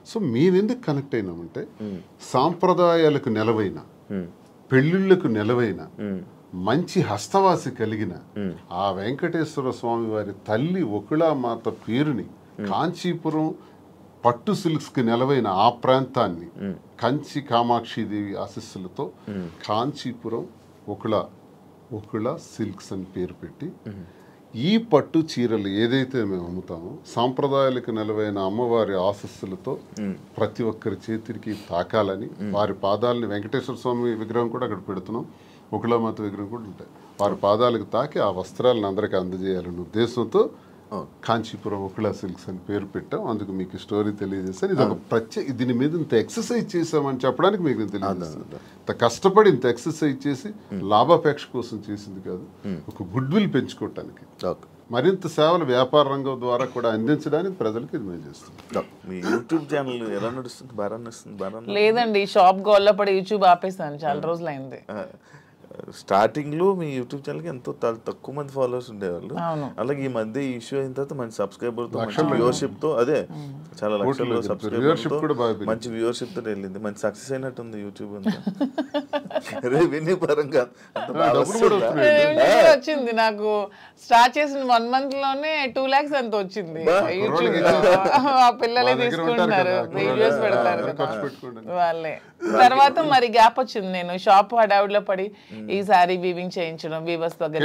So మేమెందుకు connect అయినామంటే సాంప్రదాయాలకు నెలవైన పెళ్ళిళ్ళకు నెలవైన మంచి హస్తవాసి కలిగిన ఆ వెంకటేశ్వర స్వామి వారి తల్లి ఒకళామాత పేరుని కాంచీపురం పట్టు సిల్క్స్కి నెలవైన ఆ ప్రాంతాన్ని కంచి కామాక్షిదేవి ఆశీస్సులతో కాంచీపురం ఒకళ సిల్క్స్ అని పేరు పెట్టి ఈ పట్టు చీరలు ఏదైతే మేము అమ్ముతామో సాంప్రదాయాలకు నెలవైన అమ్మవారి ఆశస్సులతో ప్రతి ఒక్కరి చేతికి తాకాలని వారి పాదాలని వెంకటేశ్వర స్వామి విగ్రహం కూడా అక్కడ పెడుతున్నాం ఒకళామాత విగ్రహం కూడా ఉంటాయి వారి పాదాలకు తాకి ఆ వస్త్రాలను అందరికీ అందజేయాలనే ఉద్దేశంతో కాంచీపురం ఒకళ సిల్క్స్ అని పేరు పెట్టాం అందుకు మీకు స్టోరీ తెలియజేస్తాను ఇది ఒక దీని మీద ఇంత ఎక్సర్సైజ్ చేసామని చెప్పడానికి మీకు నేను తెలియజేస్తాను ఇంత కష్టపడి ఇంత ఎక్సర్సైజ్ చేసి లాభాపేక్ష కోసం చేసింది కాదు ఒక గుడ్ విల్ పెంచుకోవటానికి మరింత సేవలు వ్యాపార రంగం ద్వారా కూడా అందించడానికి ప్రజలకు ఇది మేము చేస్తాం మీ యూట్యూబ్ ఛానల్ ఎలా నడుస్తుంది బాగా నడుస్తుంది లేదండి షాప్ గోల్లో పడి యూట్యూబ్ ఆపేస్తాను చాలా రోజులు అయింది స్టార్టింగ్ లో మీ యూట్యూబ్ ఛానల్ కి ఎంతో తక్కువ మంది ఫాలోవర్స్ ఉండేవాళ్ళు అలాగే ఈ మధ్య ఈ ఇష్యూ అయిన తర్వాత మంచి సబ్స్క్రైబర్ తో మంచి వ్యూవర్షిప్ తో అదే చాలా లక్షల్లో సబ్స్క్రైబర్ మంచి వ్యూవర్షిప్ తో వెళ్ళింది మంచి సక్సెస్ అయినట్టుంది యూట్యూబ్ అంతా రెవెన్యూ పరంగా వచ్చింది నాకు స్టార్ట్ చేసిన 1 month లోనే 2 lakhs అంత వచ్చింది యూట్యూబ్ ఆ పిల్లలే తీసుకుంటున్నారు వీడియోస్ పెడతారు వాళ్ళే తర్వాత మరి గ్యాప్ వచ్చింది నేను షాప్ హడావుడిలో పడి ఈ సారీ వీవింగ్ చేయించడం వీవర్స్ దగ్గర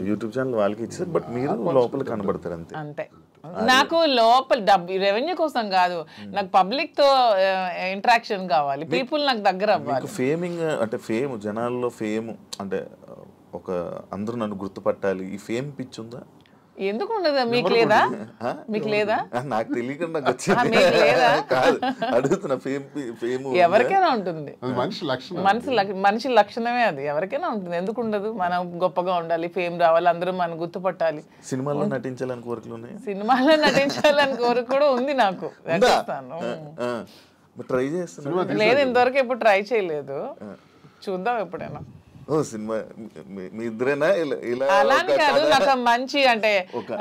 యూట్యూబ్ ఛానల్ వాళ్ళకి ఇచ్చారు బట్ మీరు లోపల కనబడతారు అంతే అంతే నాకు లోపల రెవెన్యూ కోసం కాదు నాకు పబ్లిక్ తో ఇంటరాక్షన్ కావాలి పీపుల్ నాకు దగ్గర అవ్వాలి ఫేమింగ్ అంటే ఫేమ్ జనాల్లో ఫేమ్ అంటే ఒక అందరూ నన్ను గుర్తుపట్టాలి ఈ ఫేమ్ పిచ్ ఉందా ఎందుకు ఉండదు మీకు లేదా మీకు లేదా నాకు తెలియకుండా అడుగుతున్నా ఎవరికైనా ఉంటుంది మనిషి లక్షణమే అది ఎవరికైనా ఉంటుంది ఎందుకు ఉండదు మనం గొప్పగా ఉండాలి ఫేమ్ రావాలి అందరూ మనం గుర్తుపట్టాలి సినిమాలో నటించాలని కోరికలు సినిమాలో నటించాలని కోరిక కూడా ఉంది నాకు ట్రై చేస్తున్నా లేదు ఇంతవరకు ఎప్పుడు ట్రై చేయలేదు చూద్దాం ఎప్పుడైనా సినిమా మీ ఇద్దరేనా అలానే కాదు నాకు మంచి అంటే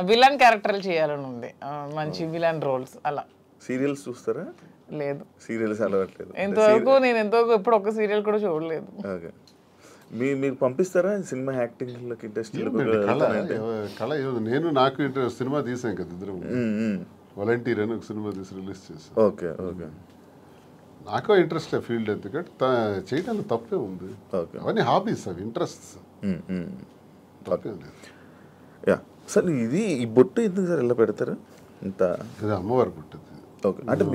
విలన్ క్యారెక్టర్లు చేయాలని ఉంది మంచి విలన్ రోల్స్ అలా సీరియల్స్ చూస్తారా లేదు సీరియల్స్ అలవాట్లేదు ఎంతవరకు ఎప్పుడు ఒక సీరియల్ కూడా చూడలేదు మీకు పంపిస్తారా సినిమా యాక్టింగ్ ఇంట్రెస్ట్ నాకు సినిమా తీసాం కదా ఇద్దరు వాలంటీర్ అని ఒక సినిమా తీసి రిలీజ్ చేసాం ఓకే ఓకే నాకు ఇంట్రెస్ట్ ఫీల్డ్ ఎందుకంటే చేయడానికి తప్పే ఉంది అవన్నీ హాబీస్ అవి ఇంట్రెస్ట్ తప్పేం లేదు సార్ ఇది ఈ బొట్టు ఎందుకు సార్ ఇలా పెడతారు ఇంత ఇది అమ్మవారి బొట్టు ఓకే అంటే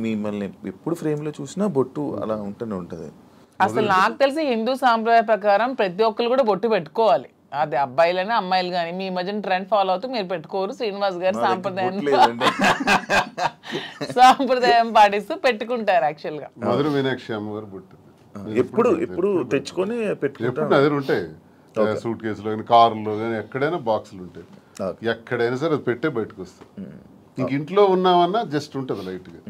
మిమ్మల్ని ఎప్పుడు ఫ్రేమ్లో చూసినా బొట్టు అలా ఉంటూనే ఉంటుంది అసలు నాకు తెలిసి హిందూ సాంప్రదాయ ప్రకారం ప్రతి ఒక్కరు కూడా బొట్టు పెట్టుకోవాలి అది అబ్బాయిలైనా అమ్మాయిలు కానీ మీ మధ్యన ట్రెండ్ ఫాలో అవుతూ మీరు పెట్టుకోరు శ్రీనివాస్ గారు సాంప్రదాయం పాటిస్తూ పెట్టుకుంటారు యాక్చువల్ గా మధుర మీనాక్షి అమ్మవారు బొట్టు ఎప్పుడు తెచ్చుకొని ఎప్పుడు అదే ఉంటాయి సూట్ కేసులో కానీ కారులో కానీ ఎక్కడైనా బాక్సులు ఉంటాయి ఎక్కడైనా సరే అది పెట్టే బయటకు వస్తాయి ఇంక ఇంట్లో ఉన్నామన్నా జస్ట్ ఉంటుంది లైట్ గా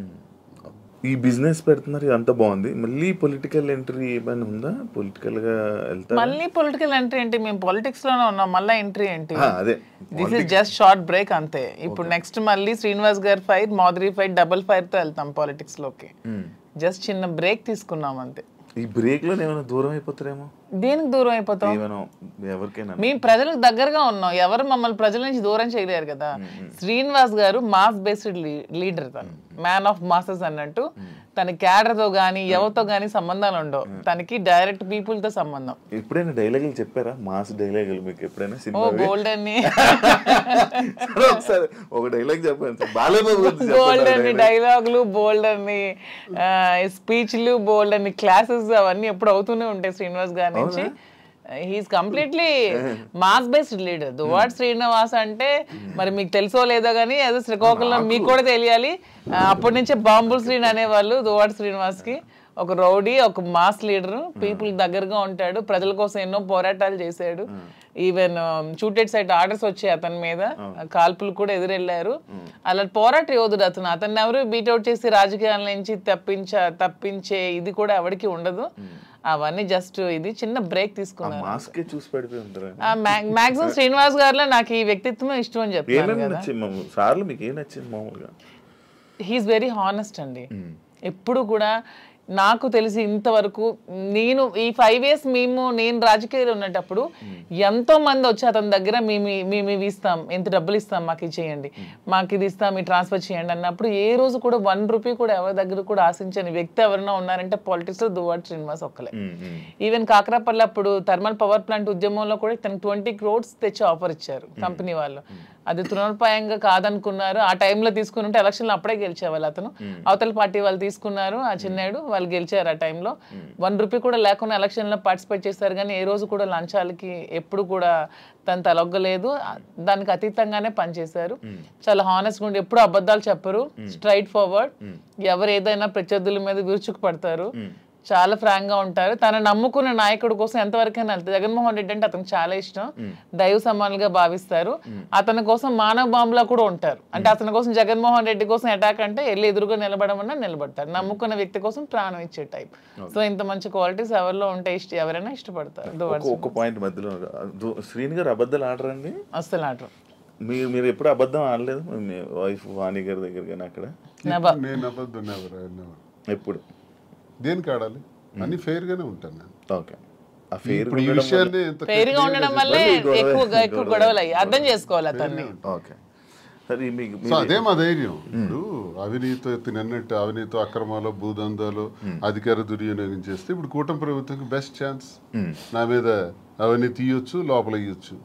ఈ బిజినెస్ పెడుతున్నారు అంత బాగుంది మళ్ళీ పొలిటికల్ ఎంట్రీ ఏమైనా ఉందా పొలిటికల్ గా వెళ్తారు మళ్ళీ పొలిటికల్ ఎంట్రీ ఏంటి మేము పాలిటిక్స్ లోనే ఉన్నాం మళ్ళీ ఎంట్రీ ఏంటి అదే this is just short break అంతే ఇప్పుడు నెక్స్ట్ మళ్ళీ శ్రీనివాస్ గారి fight Madhuri fight double fire తో వెళ్తాం పాలిటిక్స్ లోకి జస్ట్ చిన్న బ్రేక్ తీసుకున్నాం అంతే ఈ బ్రేక్ లో ఏమైనా దూరం అయిపోతారేమో దేనికి దూరం అయిపోతాం ఎవరికైనా మేము ప్రజలకు దగ్గరగా ఉన్నాం ఎవరు మమ్మల్ని ప్రజల నుంచి దూరం చేయలేరు కదా శ్రీనివాస్ గారు మాస్ బేస్డ్ లీడర్ తను మ్యాన్ ఆఫ్ మాసెస్ అన్నట్టు తన క్యాడర్ తో గానీ ఎవరితో గానీ సంబంధాలు ఉండవు తనకి డైరెక్ట్ పీపుల్ తో సంబంధం ఎప్పుడైనా డైలాగులు చెప్పారా మాస్ డైలాగులు మీకు ఎప్పుడైనా ఓ బోల్డ్ అని ఒకసారి ఒక డైలాగ్ చెప్పండి బోల్డ్ అని డైలాగులు బోల్డ్ అని స్పీచ్లు బోల్డ్ అని క్లాసెస్ అవన్నీ ఎప్పుడు అవుతూనే ఉంటాయి శ్రీనివాస్ గారి నుంచి he is completely mass based leader Duvvada Srinivas అంటే మరి మీకు తెలుసో లేదో కానీ అదే శ్రీకాకుళం మీకు కూడా తెలియాలి అప్పటి నుంచే బాంబుల్ శ్రీని అనేవాళ్ళు దువ్వాడ శ్రీనివాస్ కి ఒక రౌడీ ఒక మాస్ లీడర్ పీపుల్ దగ్గరగా ఉంటాడు ప్రజల కోసం ఎన్నో పోరాటాలు చేశాడు ఈవెన్ షూటెడ్ సైట్ ఆర్డర్స్ వచ్చాయి అతని మీద కాల్పులు కూడా ఎదురెళ్లారు అలా పోరాట యోధుడు అతన్ని ఎవరు బీట్అవుట్ చేసి రాజకీయాల నుంచి తప్పించే ఇది కూడా ఎవరికి ఉండదు అవన్నీ జస్ట్ ఇది చిన్న బ్రేక్ తీసుకున్నాను. మాస్క్ చూసి పడిపోయి ఉంటారు. మాక్సిమం శ్రీనివాస్ గారిలో నాకు ఈ వ్యక్తిత్వం ఇష్టం అని చెప్తాను. సార్లు మీకు ఏం నచ్చింది మామూలుగా? హీఈస్ వెరీ హానెస్ట్ అండి. ఎప్పుడు కూడా నాకు తెలిసి ఇంతవరకు నేను ఈ 5 years నేను రాజకీయాలు ఉన్నప్పుడు ఎంతో మంది వచ్చి అతని దగ్గర మేము ఇస్తాం, ఎంత డబ్బులు ఇస్తాం, మాకు ఇది చేయండి, మాకు ఇది ఇస్తాం, మీ ట్రాన్స్ఫర్ చేయండి అన్నప్పుడు ఏ రోజు కూడా 1 రూపీ కూడా ఎవరి దగ్గర కూడా ఆశించని వ్యక్తి ఎవరైనా ఉన్నారంటే పాలిటిక్స్ లో దువ్వాడ శ్రీనివాస్ ఒక్కలే. ఈవెన్ కాకరాపల్లి అప్పుడు థర్మల్ పవర్ ప్లాంట్ ఉద్యమంలో కూడా తనకు 20 crores తెచ్చి ఆఫర్ ఇచ్చారు కంపెనీ వాళ్ళు. అది తృణోపాయంగా కాదనుకున్నారు. ఆ టైంలో తీసుకుని ఉంటే ఎలక్షన్లో అప్పుడే గెలిచేవాళ్ళు. అతను అవతల పార్టీ వాళ్ళు తీసుకున్నారు, ఆ చిన్నాడు వాళ్ళు గెలిచారు. ఆ టైంలో 1 రూపీ కూడా లేకుండా ఎలక్షన్లో పార్టిసిపేట్ చేస్తారు. కానీ ఏ రోజు కూడా లంచాలకి ఎప్పుడు కూడా తను తలొగ్గలేదు. దానికి అతీతంగానే పనిచేశారు. చాలా హానెస్ట్గా ఉండి ఎప్పుడు అబద్ధాలు చెప్పరు, స్ట్రైట్ ఫార్వర్డ్. ఎవరు ఏదైనా ప్రత్యర్థుల మీద విరుచుకు పడతారు, చాలా ఫ్రాంక్ గా ఉంటారు. తన నమ్ముకున్న నాయకుడి కోసం ఎంతవరకైనా వెళ్తారు. జగన్మోహన్ రెడ్డి అంటే అతనికి చాలా ఇష్టం, దైవ సమానులుగా భావిస్తారు. అతని కోసం మానవ బాంబులా కూడా ఉంటారు. అంటే అతని కోసం జగన్మోహన్ రెడ్డి కోసం అటాక్ అంటే వెళ్ళి ఎదురుగా నిలబడమన్నా నిలబడతారు. నమ్ముకున్న వ్యక్తి కోసం ప్రాణం ఇచ్చే టైప్. సో ఇంత మంచి క్వాలిటీస్ ఎవరిలో ఉంటే ఎవరైనా ఇష్టపడతారు. ఒక పాయింట్ మధ్యలో, శ్రీని గారు అబద్ధాలు ఆడరండి? అస్సలు ఆడరు. మీరు ఎప్పుడు అబద్ధం ఆడలేదు మీ వైఫ్ వాణి గారి దగ్గర? కానీ అక్కడ ఎప్పుడు దేనికి ఆడాలి? అన్ని ఫెయిర్ గానే ఉంటాను నేను. ఓకే. ఫెయిర్ గా ఉండడం వల్లే ఎక్కువ గొడవలు అయ్యి అర్థం చేసుకోవాలి అతన్ని. ఓకే. అదే మా ధైర్యం. ఇప్పుడు అవినీతి అవినీతి అక్రమాలు, భూదందాలు, అధికార దుర్వినియోగం చేస్తే ఇప్పుడు కూటమి ప్రభుత్వంకి బెస్ట్ ఛాన్స్. నా మీద అవన్నీ తీయొచ్చు, లోపల ఇయ్యొచ్చు.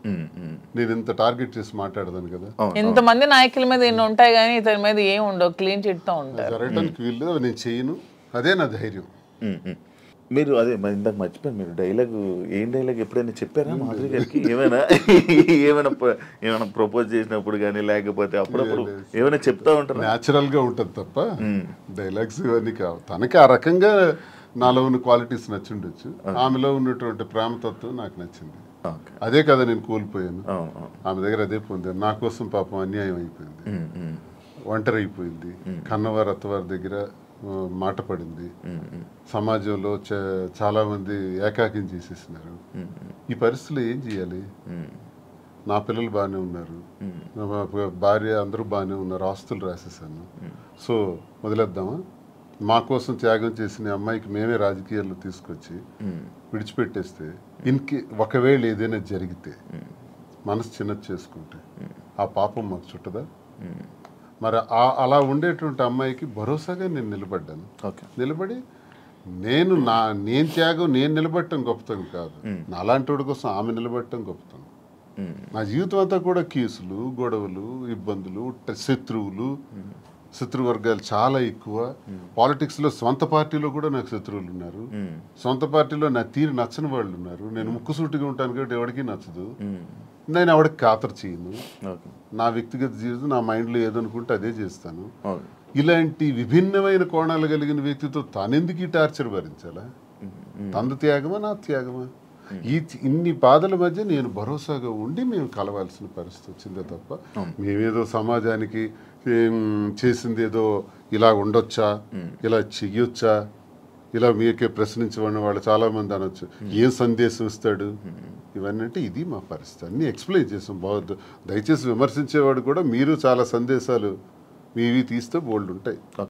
నేను ఇంత టార్గెట్ చేసి మాట్లాడదాను కదా. ఇంతమంది నాయకుల మీద ఎన్ని ఉంటాయి కానీ ఇతని మీద ఏం ఉండవు, క్లీన్ చిట్ తో ఉంటాయి. జరగడానికి వీళ్ళు నేను చేయను, అదే నా ధైర్యం. మీరు అదే ఇందాక మర్చిపోయాను, మీరు ఏం డైలాగ్ ఎప్పుడైనా చెప్పారా మాధురి గారికి? ఏమైనా ప్రపోజ్ చేసినప్పుడు కానీ లేకపోతే అప్పుడప్పుడు ఏమైనా చెప్తా ఉంటారు? న్యాచురల్ గా ఉంటుంది తప్ప డైలాగ్స్ ఇవన్నీ కావు. తనకి ఆ రకంగా నాలో ఉన్న క్వాలిటీస్ నచ్చిండొచ్చు. ఆమెలో ఉన్నటువంటి ప్రేమతత్వం నాకు నచ్చింది. అదే కదా నేను కోల్పోయాను. ఆమె దగ్గర అదే పొందాను. నా కోసం పాపం అన్యాయం అయిపోయింది, ఒంటరి అయిపోయింది, కన్నవారి అత్తవారి దగ్గర మాట పడింది. సమాజంలో చాలా మంది ఏకాకిం చేసేసినారు. ఈ పరిస్థితుల్లో ఏం చేయాలి? నా పిల్లలు బాగానే ఉన్నారు, భార్య అందరూ బాగానే ఉన్నారు, ఆస్తులు రాసేసాను. సో వదిలేద్దామా? మా కోసం త్యాగం చేసిన అమ్మాయికి మేమే రాజకీయాల్లో తీసుకొచ్చి విడిచిపెట్టేస్తే ఒకవేళ ఏదైనా జరిగితే మనసు చిన్నది చేసుకుంటే ఆ పాపం మాకు చుట్టదా? మరి అలా ఉండేటువంటి అమ్మాయికి భరోసాగా నేను నిలబడ్డాను. నిలబడి నేను త్యాగం నేను నిలబడటం గొప్పతనం కాదు, నాలాంటి వాడి కోసం ఆమె నిలబడటం గొప్పతనం. నా జీవితం అంతా కూడా కేసులు, గొడవలు, ఇబ్బందులు, శత్రువర్గాలు చాలా ఎక్కువ. పాలిటిక్స్లో సొంత పార్టీలో కూడా నాకు శత్రువులు ఉన్నారు. సొంత పార్టీలో నా తీరు నచ్చని వాళ్ళు ఉన్నారు. నేను ముక్కుసూటిగా ఉంటాను కాబట్టి ఎవరికి నచ్చదు. నేను ఎవరికి ఖాతరు చేయను. నా వ్యక్తిగత జీవితం, నా మైండ్లో ఏదనుకుంటే అదే చేస్తాను. ఇలాంటి విభిన్నమైన కోణాలు కలిగిన వ్యక్తితో తానెందుకు ఈ టార్చర్ భరించాలా? తన త్యాగమా నా త్యాగమా? ఇన్ని బాధల మధ్య నేను భరోసాగా ఉండి మేము కలవాల్సిన పరిస్థితి వచ్చిందే తప్ప మేమేదో సమాజానికి చేసింది ఏదో ఇలా ఉండొచ్చా, ఇలా చెయ్యొచ్చా, ఇలా మీకే ప్రశ్నించబడిన వాళ్ళు చాలా మంది అనొచ్చు, ఏం సందేశం ఇస్తాడు, ఇవన్నీ అంటే ఇది మా పరిస్థితి. అన్నీ ఎక్స్ప్లెయిన్ చేసాం. దయచేసి విమర్శించేవాడు కూడా మీరు చాలా సందేశాలు మీవి తీస్తే బోల్డ్ ఉంటాయి.